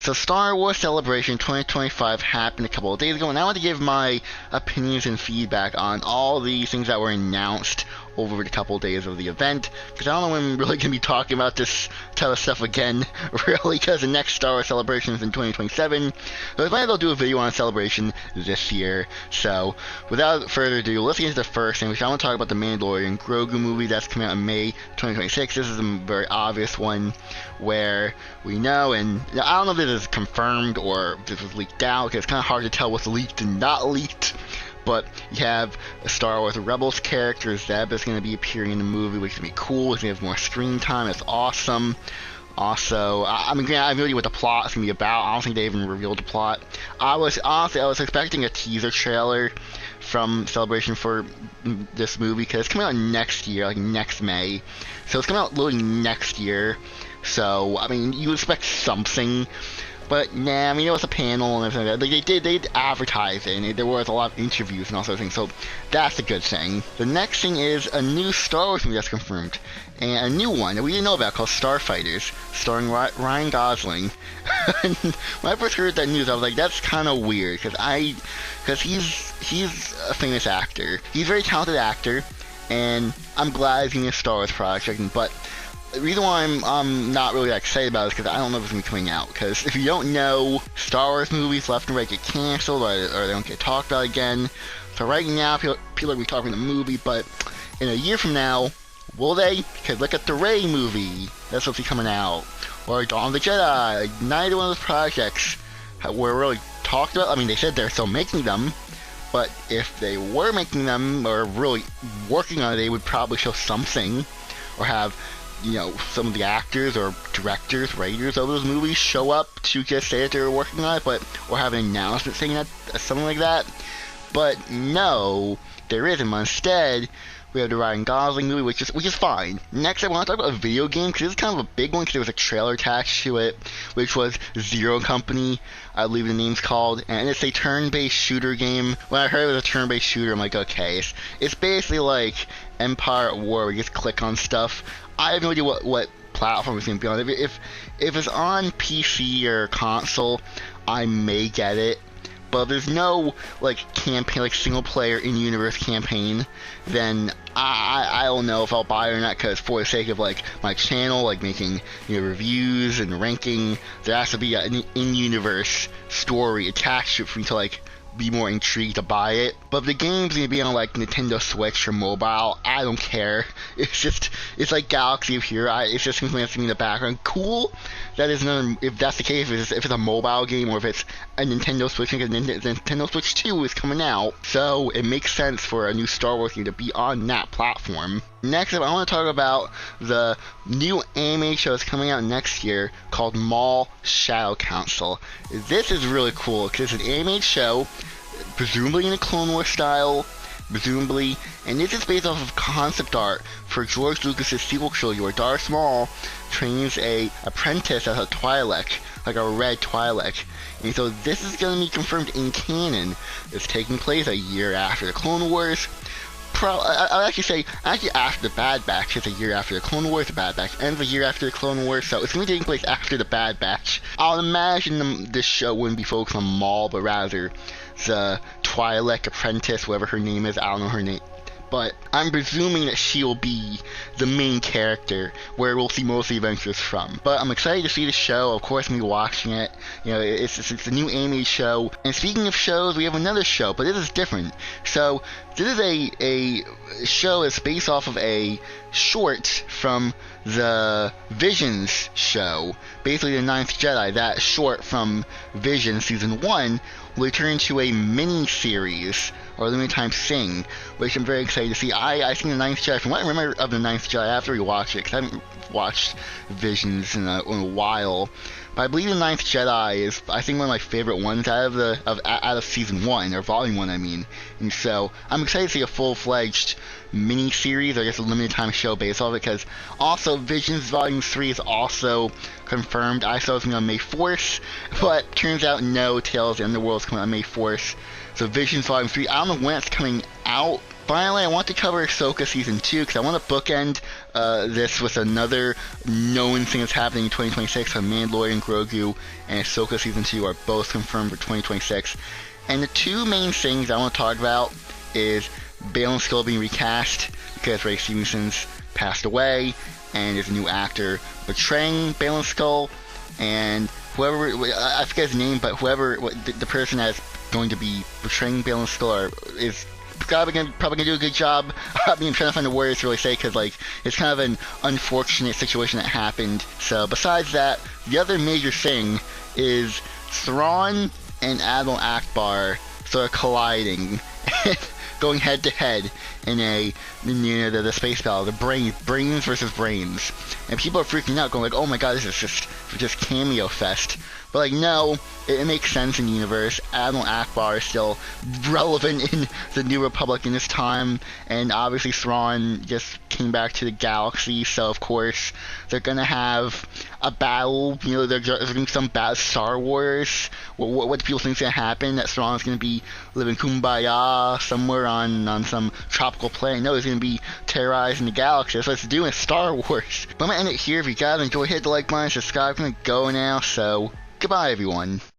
So Star Wars Celebration 2025 happened a couple of days ago, and I want to give my opinions and feedback on all these things that were announced over the couple of days of the event, because I don't know when I'm really going to be talking about this type of stuff again, really, because the next Star Wars Celebration is in 2027, so I might as well do a video on Celebration this year. So, without further ado, let's get into the first thing, which I want to talk about the Mandalorian Grogu movie that's coming out in May 2026. This is a very obvious one, where we know, and I don't know if this is confirmed or if this was leaked out, because it's kind of hard to tell what's leaked and not leaked. But you have a Star Wars Rebels character, Zeb, is going to be appearing in the movie, which is going to be cool. He's going to have more screen time. It's awesome. Also, I mean, I have no idea what the plot is going to be about. I don't think they even revealed the plot. I was expecting a teaser trailer from Celebration for this movie, because it's coming out next year, like next May. So it's coming out literally next year. So, I mean, you expect something. But nah, I mean, it was a panel and everything like that. Like, they did advertise it, and there was a lot of interviews and all sorts of things, so that's a good thing. The next thing is a new Star Wars movie that's confirmed, and a new one that we didn't know about called Starfighters, starring Ryan Gosling. And when I first heard that news, I was like, that's kind of weird, because he's a famous actor. He's a very talented actor, and I'm glad he's in a Star Wars project, but the reason why I'm not really excited about it is because I don't know if it's going to be coming out. Because if you don't know, Star Wars movies left and right get canceled or they don't get talked about again. So right now, people are going to be talking the movie, but in a year from now, will they? Because look at the Rey movie that's supposed to be coming out. Or Dawn of the Jedi. Neither one of those projects were really talked about. I mean, they said they're still making them. But if they were making them or really working on it, they would probably show something. Or have, you know, some of the actors or directors, writers of those movies show up to just say that they were working on it, or have an announcement saying that, something like that. But no, there isn't. Instead, we have the Ryan Gosling movie, which is fine. Next, I want to talk about a video game, because this is kind of a big one, because there was a trailer attached to it, which was Zero Company, I believe the name's called, and it's a turn-based shooter game. When I heard it was a turn-based shooter, I'm like, okay, it's basically like Empire at War, where you just click on stuff. I have no idea what platform it's going to be on. If it's on PC or console, I may get it. But if there's no like campaign, like single player in universe campaign, then I don't know if I'll buy it or not. Because for the sake of like my channel, like making, you know, reviews and ranking, there has to be an in universe story attached to it for me to like be more intrigued to buy it. But if the game's gonna be on like Nintendo Switch or mobile, I don't care. It's like Galaxy of Hero. It's just something that's in the background. Cool. That is another. If that's the case, if it's a mobile game or if it's a Nintendo Switch, because Nintendo Switch 2 is coming out, so it makes sense for a new Star Wars game to be on that platform. Next up, I want to talk about the new anime show that's coming out next year called Maul Shadow Council. This is really cool because it's an anime show, presumably in the Clone Wars style, presumably, and this is based off of concept art for George Lucas' sequel trilogy, where Darth Maul trains a apprentice as a Twi'lek, like a red Twi'lek. And so this is going to be confirmed in canon. It's taking place a year after the Clone Wars. I'll actually say, after the Bad Batch. It's a year after the Clone Wars. The Bad Batch ends a year after the Clone Wars, so it's going to be taking place after the Bad Batch. I'll imagine this show wouldn't be focused on Maul, but rather the Twi'lek apprentice, whatever her name is. I don't know her name. But I'm presuming that she will be the main character, where we'll see most of the adventures from. But I'm excited to see the show. Of course, me watching it. You know, it's a new anime show. And speaking of shows, we have another show, but this is different. So this is a show that's based off of a short from the Visions show, basically the Ninth Jedi. That short from Visions season 1 will turn into a mini-series, or limited time thing, which I'm very excited to see. I seen the Ninth Jedi. From what I remember of the Ninth Jedi, I have to rewatch it, because I haven't watched Visions in a while. But I believe the Ninth Jedi is, I think, one of my favorite ones out of season 1, or volume 1, I mean. And so I'm excited to see a full-fledged mini-series, or just a limited time show based off it, because also Visions Volume 3 is also confirmed. I thought it was going to be on May 4th, but turns out no, Tales of the Underworld is coming out on May 4th. So Visions Volume 3, I don't know when it's coming out, finally, I want to cover Ahsoka Season 2, because I want to bookend this with another known thing that's happening in 2026. So Mandalorian, Grogu, and Ahsoka Season 2 are both confirmed for 2026. And the two main things I want to talk about is Baylan Skoll being recast, because Ray Stevenson's passed away, and there's a new actor portraying Baylan Skoll, and whoever, I forget his name, but whoever, the person that's going to be portraying Baylan Skoll is probably gonna do a good job. I mean, I'm trying to find the words to really say, because like it's kind of an unfortunate situation that happened. So besides that, the other major thing is Thrawn and Admiral Akbar sort of colliding, going head to head in the space battle, the brains versus brains, and people are freaking out, going like, "Oh my god, this is just cameo fest." But like, no, it makes sense in the universe. Admiral Akbar is still relevant in the New Republic in this time, and obviously Thrawn just came back to the galaxy, so of course they're gonna have a battle. You know, there's gonna be some bad Star Wars. What do people think's gonna happen? That Thrawn's gonna be living kumbaya somewhere on some tropical planet? No, he's gonna be terrorizing the galaxy. That's what it's doing. Star Wars. But I'm gonna end it here. If you guys enjoyed, hit the like button, subscribe. I'm gonna go now. So goodbye, everyone.